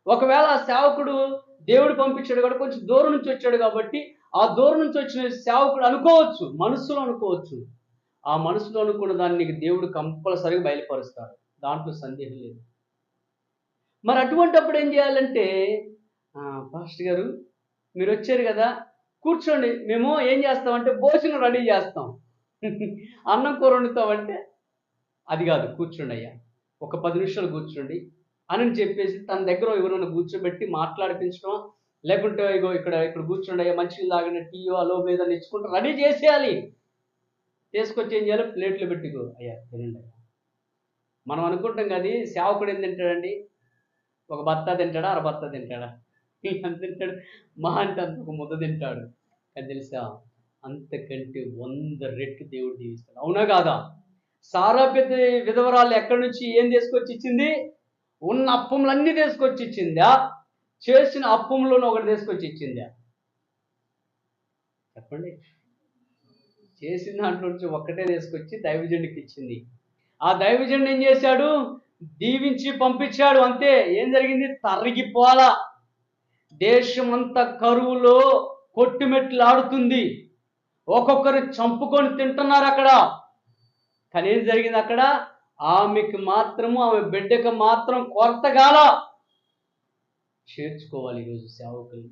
ఒకవేళ ఆ సేవకుడు దేవుడు పంపించాడు కాబట్టి కొంచెం దూరం నుంచి వచ్చాడు కాబట్టి, ఆ దూరం నుంచి వచ్చిన సేవకుడు అనుకోవచ్చు. మనస్సులో అనుకోవచ్చు. ఆ మనసులో అనుకున్న దాన్ని నీకు దేవుడు కంపల్సరీగా బయలుపరుస్తాడు. దాంట్లో సందేహం లేదు. మరి అటువంటప్పుడు ఏం చేయాలంటే, పాస్టర్ గారు మీరొచ్చారు గదా! కూర్చోండి. మేము ఏం చేస్తామంటే భోజనం రెడీ చేస్తాం. అన్నం కూర వండుతామంటే, అది గాదు కూర్చోండయ్యా. ఒక 10 నిమిషాలు కూర్చోండి అని చెప్పేసి తన దగ్గర ఎవరైనా కూర్చోబెట్టి మాట్లాడిపించడం, లేకుంటే ఇగో ఇక్కడ ఇక్కడ కూర్చోండయ్యా మంచినీళ్ళు తాగండి, టీయో, అలో ఏదైనా ఇచ్చుకుంటే రెడీ చేసేయాలి. తీసుకొచ్చి ఏం చేయాలి ప్లేట్‌లో పెట్టి ఇగో అయ్యా తినండయ్యా. మనం అనుకుంటాం గది సేవకుడు ఏం తింటాడండి? ఒక బత్తా తింటాడా? అర బత్తా తింటాడా? ఎంత తింటాడు? మహా అంటే అంత ఒక ముద్ద తింటాడు. కానీ తెలుసా? అంతకంటే 100 రెట్లు దేవుడు దీవిస్తాడు. అవునా కాదా? సారాపేత విధవరాలు ఎక్కడి నుంచి ఏం తీసుకొచ్చి ఇచ్చింది? ఉన్న అప్పములన్నీ తీసుకొచ్చి ఇచ్చిందా? చేసిన అప్పంలోని ఒకటి తీసుకొచ్చి ఇచ్చిందా? చెప్పండి. చేసిన దాంట్లో నుంచి ఒక్కటే తీసుకొచ్చి దైవజనుడికి ఇచ్చింది. ఆ దైవజనుడు ఏం చేశాడు? దీవించి పంపించాడు అంతే. ఏం జరిగింది? తరిగిపోలా. దేశమంతా కరువులో కొట్టుమిట్టాడుతుంది. ఒక్కొక్కరు చంపుకొని తింటున్నారక్కడ. కానీ ఏం జరిగిందక్కడ? ఆమెకి మాత్రము, ఆమె బిడ్డకి మాత్రం కొరత గాల. చేర్చుకోవాలి ఈరోజు సేవకులు.